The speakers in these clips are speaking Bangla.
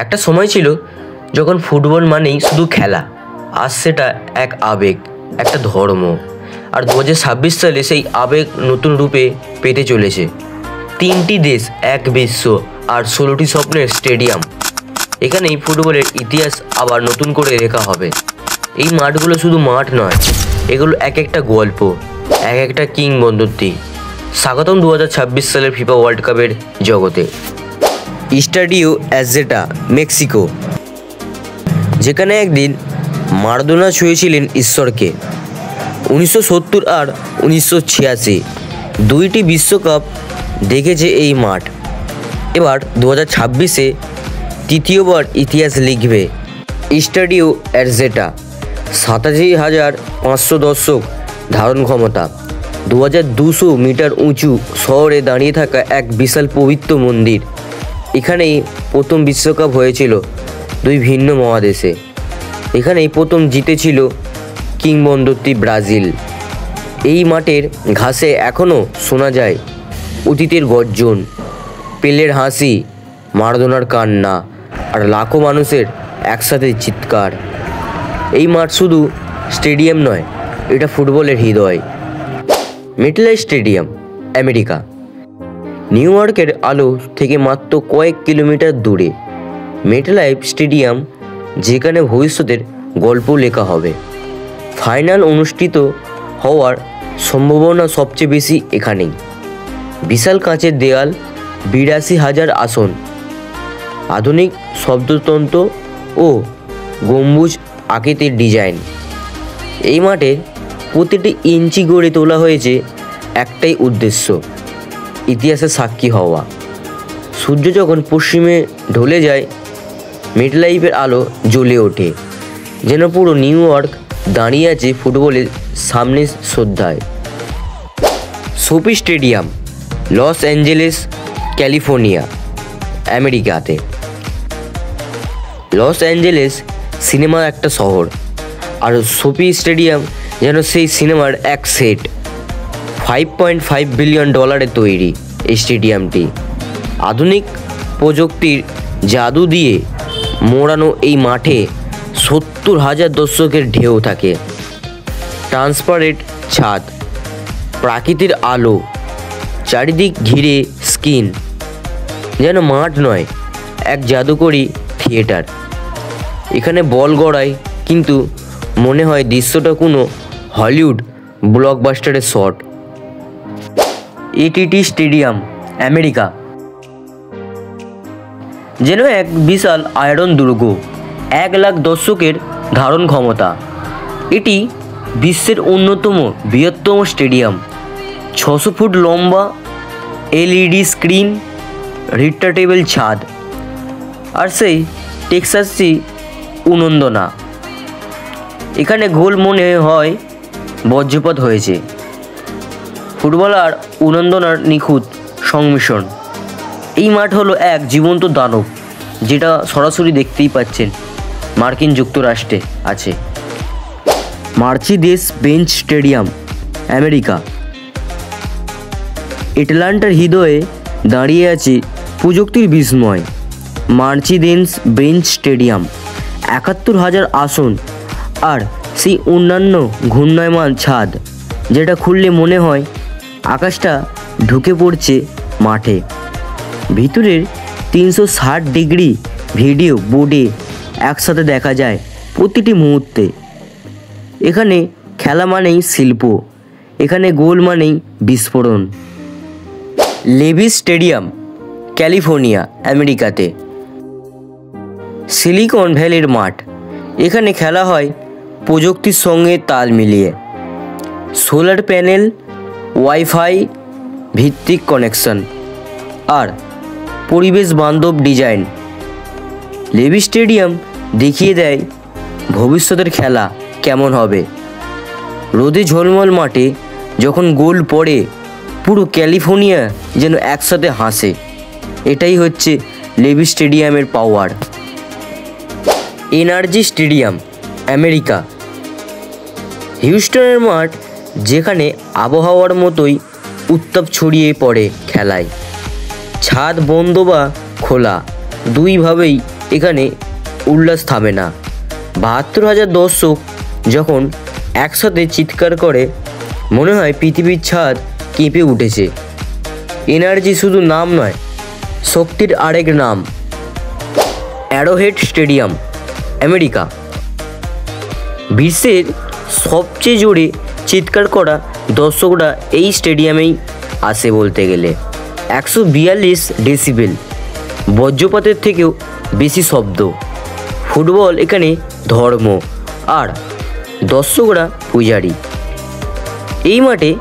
একটা সময় ছিল যখন ফুটবল মানেই শুধু খেলা, আর সেটা এক আবেগ, একটা ধর্ম। আর 2026 সালে সেই আবেগ নতুন রূপে পেতে চলেছে। 3টি দেশ, এক বিশ্ব আর 16টি স্বপ্নের স্টেডিয়াম। এখানেই ফুটবলের ইতিহাস আবার নতুন করে লেখা হবে। এই মাঠগুলো শুধু মাঠ নয়, এগুলো এক একটা গল্প, এক একটা কিংবদন্তি। স্বাগতম 2026 সালের ফিফা ওয়ার্ল্ড কাপের জগতে। স্টাডিও অ্যাজেটা, মেক্সিকো, যেখানে একদিন মারাদোনা ছুঁয়েছিলেন ঈশ্বরকে। 1970 আর 1986 দুইটি বিশ্বকাপ দেখেছে এই মাঠ। এবার 2026-এ তৃতীয়বার ইতিহাস লিখবে স্টাডিও অ্যাজেটা। 87,500 দর্শক ধারণ ক্ষমতা, 2200 মিটার উঁচু শহরে দাঁড়িয়ে থাকা এক বিশাল পবিত্র মন্দির। এখানেই প্রথম বিশ্বকাপ হয়েছিল দুই ভিন্ন মহাদেশে। এখানেই প্রথম জিতেছিল কিংবদন্তি ব্রাজিল। এই মাঠের ঘাসে এখনও শোনা যায় অতীতের গর্জন, পেলের হাসি, মারাদোনার কান্না আর লাখো মানুষের একসাথে চিৎকার। এই মাঠ শুধু স্টেডিয়াম নয়, এটা ফুটবলের হৃদয়। MetLife stadium, America. নিউ ইয়র্কের আলো থেকে মাত্র কয়েক কিলোমিটার দূরে মেটলাইফ স্টেডিয়াম, যেখানে ভবিষ্যতের গল্প লেখা হবে। ফাইনাল অনুষ্ঠিত হওয়ার সম্ভাবনা সবচেয়ে বেশি এখানেই। বিশাল কাঁচের দেয়াল, 82,000 আসন, আধুনিক শব্দতন্ত্র ও গম্বুজ আকৃতির ডিজাইন। এই মাঠের প্রতিটি ইঞ্চি গড়ে তোলা হয়েছে একটাই উদ্দেশ্য, ইতিহাসের সাক্ষী হওয়া। সূর্য যখন পশ্চিমে ঢলে যায়, মেটলাইফের আলো জ্বলে ওঠে, যেন পুরো নিউ ইয়র্ক দাঁড়িয়ে আছে ফুটবলের সামনে শ্রদ্ধায়। SoFi stadium, Los Angeles, California, আমেরিকাতে। লস অ্যাঞ্জেলেস সিনেমার একটা শহর, আর সোফি স্টেডিয়াম যেন সেই সিনেমার এক সেট। $5.5 বিলিয়ন তৈরি এই স্টেডিয়ামটি। আধুনিক প্রযুক্তির জাদু দিয়ে মোড়ানো এই মাঠে 70,000 দর্শকের ঢেউ থাকে। ট্রান্সপারেন্ট ছাদ, প্রাকৃতিক আলো, চারিদিক ঘিরে স্ক্রিন, যেন মাঠ নয়, এক জাদুকরী থিয়েটার। এখানে বল গড়ায়, কিন্তু মনে হয় দৃশ্যটা কোনো হলিউড ব্লকবাস্টারের শট। এটিটি স্টেডিয়াম, আমেরিকা, যেন এক বিশাল আয়রন দুর্গ, 1 লাখ দর্শকের ধারণ ক্ষমতা। এটি বিশ্বের অন্যতম বৃহত্তম স্টেডিয়াম। 600 ফুট লম্বা, LED স্ক্রিন, রিট্রাক্টেবল ছাদ, আর সেই টেক্সাসি উন্নন্দনা। এখানে গোল মনে হয় বজ্রপাত হয়েছে। ফুটবল আর উন্নন্দনার নিখুঁত সংমিশ্রণ। এই মাঠ হলো এক জীবন্ত দানব, যেটা সরাসরি দেখতেই পাচ্ছেন মার্কিন যুক্তরাষ্ট্রে আছে। Mercedes Benz stadium, America. আটলান্টার হৃদয়ে দাঁড়িয়ে আছে প্রযুক্তির বিস্ময়। মার্সিডিজ বেঞ্চ স্টেডিয়াম, 71,000 আসন, আর সেই অন্যান্য ঘূর্ণায়মান ছাদ, যেটা খুললে মনে হয় আকাশটা ঢুকে পড়ছে মাঠে। ভিতরের 360 ডিগ্রি ভিডিও বোর্ডে একসাথে দেখা যায় প্রতিটি মুহূর্তে। এখানে খেলা মানেই শিল্প, এখানে গোল মানেই বিস্ফোরণ। লেভিস স্টেডিয়াম, ক্যালিফোর্নিয়া, আমেরিকাতে। সিলিকন ভ্যালির মাঠ, এখানে খেলা হয় প্রযুক্তির সঙ্গে তাল মিলিয়ে। সোলার প্যানেল, ওয়াইফাই ভিত্তিক কানেকশন আর পরিবেশ বান্ধব ডিজাইন। লেভি স্টেডিয়াম দেখিয়ে দেয় ভবিষ্যতের খেলা কেমন হবে। রোদে ঝলমল মাঠে যখন গোল পড়ে, পুরো ক্যালিফোর্নিয়া যেন একসাথে হাসে। এটাই হচ্ছে লেভি স্টেডিয়ামের পাওয়ার। NRG stadium, America. হিউস্টনের মাঠ, যেখানে আবহাওয়ার মতোই উত্তাপ ছড়িয়ে পড়ে খেলায়। ছাদ বন্ধ বা খোলা, দুইভাবেই এখানে উল্লাস থামে না। ৭২,০০০ দর্শক যখন একসাথে চিৎকার করে মনে হয় পৃথিবীর ছাদ কেঁপে উঠেছে। এনার্জি শুধু নাম নয়, শক্তির আরেক নাম। Arrowhead stadium, America. বিশ্বের সবচেয়ে জোরে চিৎকার করা দর্শকরা এই স্টেডিয়ামেই আসে বলতে গেলে। ১৪২ ডেসিবেল, বজ্রপাতের থেকেও বেশি শব্দ। ফুটবল এখানে ধর্ম আর দর্শকরা পূজারী। এই মাঠে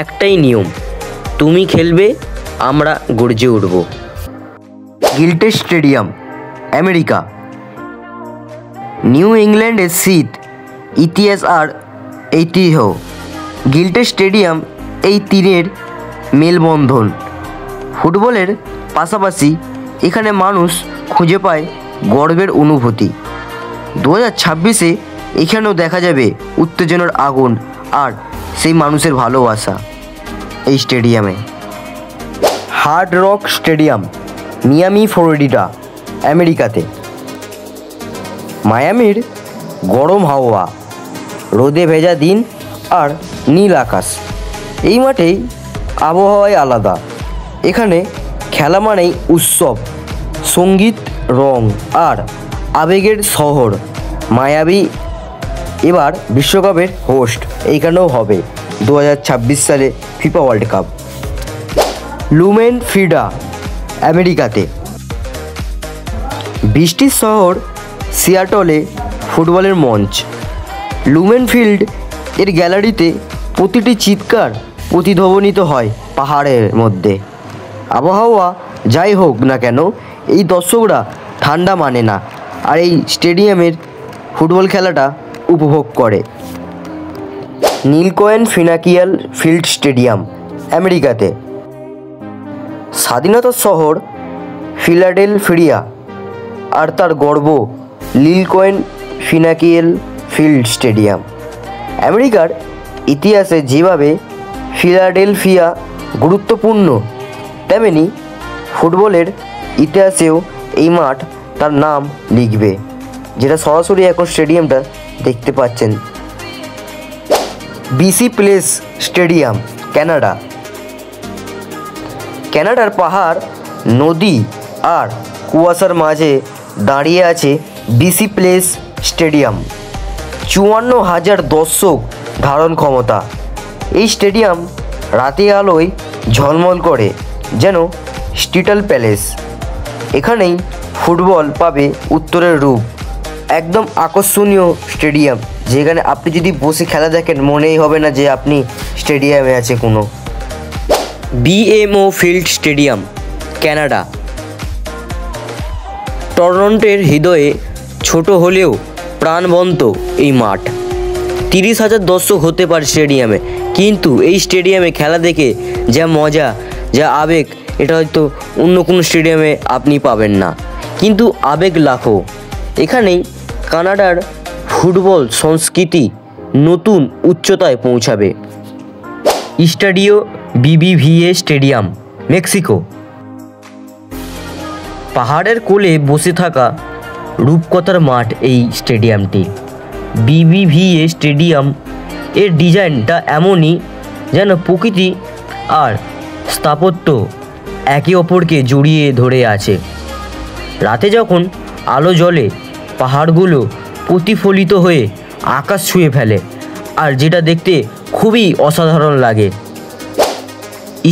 একটাই নিয়ম, তুমি খেলবে, আমরা গর্জে উঠব। গিল্টেড স্টেডিয়াম, আমেরিকা। নিউ ইংল্যান্ডের শীত, ইতিহাস আর ঐতিহ্য। গিল্টেড স্টেডিয়াম এই তিনের মেলবন্ধন। ফুটবলের পাশাপাশি এখানে মানুষ খুঁজে পায় গর্বের অনুভূতি। ২০২৬-এ এখানেও দেখা যাবে উত্তেজনার আগুন আর সেই মানুষের ভালোবাসা। এই স্টেডিয়ামে hard rock stadium, Miami, Florida, আমেরিকাতে। মায়ামির গরম হাওয়া, রোদে ভেজা দিন আর নীল আকাশ। এই মাঠেই আবহাওয়াই আলাদা। এখানে খেলা মানেই উৎসব, সঙ্গীত, রং আর আবেগের শহর। মায়ামি এবার বিশ্বকাপের হোস্ট, এইখানেও হবে ২০২৬ সালে FIFA world cup. Lumen field, আমেরিকাতে। বৃষ্টির শহর সিয়াটলে ফুটবলের মঞ্চ। লুমেন ফিল্ড এর গ্যালারিতে প্রতিটি চিৎকার প্রতিধ্বনিত হয় পাহাড়ের মধ্যে। আবহাওয়া যাই হোক না কেন, এই দর্শকরা ঠান্ডা মানে না আর এই স্টেডিয়ামের ফুটবল খেলাটা উপভোগ করে। লিনকয়েন ফিনাকিয়াল ফিল্ড স্টেডিয়াম, আমেরিকাতে। স্বাধীনতার শহর ফিলাডেলফিয়া আর তার গর্ব লিনকয়েন ফিনাকিয়াল ফিল্ড স্টেডিয়াম। আমেরিকার ইতিহাসে যেভাবে ফিলাডেলফিয়া গুরুত্বপূর্ণ, তেমনি ফুটবলের ইতিহাসেও এই মাঠ তার নাম লিখবে, যেটা সরাসরি এখন স্টেডিয়ামটা দেখতে পাচ্ছেন। BC Place Stadium, Canada. কানাডার পাহাড়, নদী আর কুয়াশার মাঝে দাঁড়িয়ে আছে বিসি প্লেস স্টেডিয়াম। ৫৪,০০০ দর্শক ধারণ ক্ষমতা। এই স্টেডিয়াম রাতে আলোয় ঝলমল করে যেন স্টিটাল প্যালেস। এখানেই ফুটবল পাবে উত্তরের রূপ। একদম আকর্ষণীয় স্টেডিয়াম, যেখানে আপনি যদি বসে খেলা দেখেন মনেই হবে না যে আপনি স্টেডিয়ামে আছে কোনো। BMO field stadium, Canada. টরন্টোর হৃদয়ে ছোট হলেও প্রাণবন্ত এই মাঠ। ৩০,০০০ দর্শক হতে পারে স্টেডিয়ামে, কিন্তু এই স্টেডিয়ামে খেলা দেখে যা মজা, যা আবেগ, এটা হয়তো অন্য কোনো স্টেডিয়ামে আপনি পাবেন না। কিন্তু আবেগ লাখো। এখানেই কানাডার ফুটবল সংস্কৃতি নতুন উচ্চতায় পৌঁছাবে। স্টাডিও বিবিভিএ স্টেডিয়াম, মেক্সিকো। পাহাড়ের কোলে বসে থাকা রূপকথার মাঠ এই স্টেডিয়ামটি। বিবিভিএ স্টেডিয়াম এর ডিজাইনটা এমনই যেন প্রকৃতি আর স্থাপত্য একে অপরকে জড়িয়ে ধরে আছে। রাতে যখন আলো জ্বলে, পাহাড়গুলো প্রতিফলিত হয়ে আকাশ ছুঁয়ে ফেলে, আর যেটা দেখতে খুবই অসাধারণ লাগে।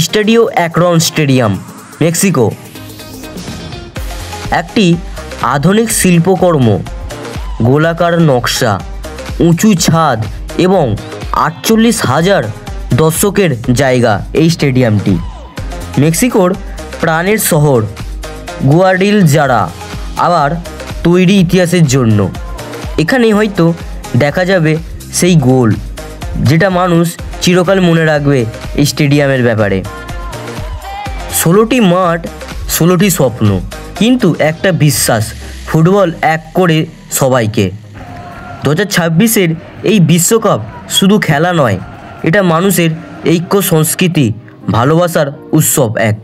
স্টাডিও অ্যাকরন স্টেডিয়াম, মেক্সিকো। একটি আধুনিক শিল্পকর্ম, গোলাকার নকশা, উঁচু ছাদ এবং ৪৮,০০০ দর্শকের জায়গা এই স্টেডিয়ামটি। মেক্সিকোর প্রাণের শহর গুয়াডালাজারা আবার তৈরি ইতিহাসের জন্য। এখানে হয়তো দেখা যাবে সেই গোল, যেটা মানুষ চিরকাল মনে রাখবে এই স্টেডিয়ামের ব্যাপারে। ১৬টি মাঠ, ১৬টি স্বপ্ন, কিন্তু একটা বিশ্বাস, ফুটবল এক করে সবাইকে। ২০২৬-এর এই বিশ্বকাপ শুধু খেলা নয়, এটা মানুষের ঐক্য, সংস্কৃতি, ভালোবাসার উৎসব এক।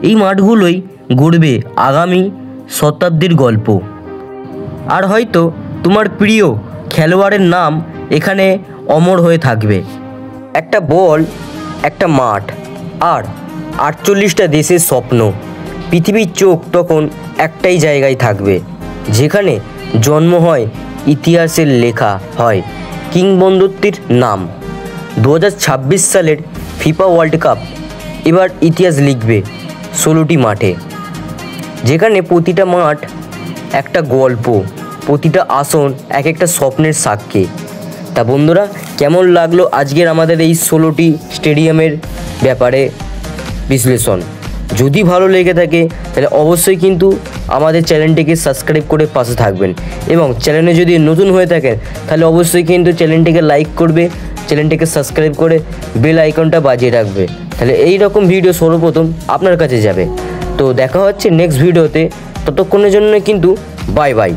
এই মাঠগুলোই গড়বে আগামী শতাব্দীর গল্প। আর হয়তো তোমার প্রিয় খেলোয়াড়ের নাম এখানে অমর হয়ে থাকবে। একটা বল, একটা মাঠ, আর 48টা দেশের স্বপ্ন। পৃথিবীর চোখ তখন একটাই জায়গায় থাকবে, যেখানে জন্ম হয় ইতিহাসের লেখা হয় কিংবদন্তির নাম। 2026 সালের ফিফা ওয়ার্ল্ড কাপ এবার ইতিহাস লিখবে 16টি মাঠে, যেখানে প্রতিটা মাঠ একটা গল্প, প্রতিটা আসন এক একটা স্বপ্নের সাক্ষী। তা বন্ধুরা, কেমন লাগলো আজকের আমাদের এই 16টি স্টেডিয়ামের ব্যাপারে বিশ্লেষণ? যদি ভালো লেগে থাকে তাহলে অবশ্যই কিন্তু আমাদের চ্যানেলটিকে সাবস্ক্রাইব করে পাশে থাকবেন, এবং চ্যানেলে যদি নতুন হয়ে থাকেন তাহলে অবশ্যই কিন্তু চ্যানেলটিকে লাইক করবে, চ্যানেলটিকে সাবস্ক্রাইব করে বেল আইকনটা বাজিয়ে রাখবে। তাহলে এই রকম ভিডিও সর্বপ্রথম আপনার কাছে যাবে। তো দেখা হচ্ছে নেক্সট ভিডিওতে, ততক্ষণের জন্য কিন্তু বাই বাই।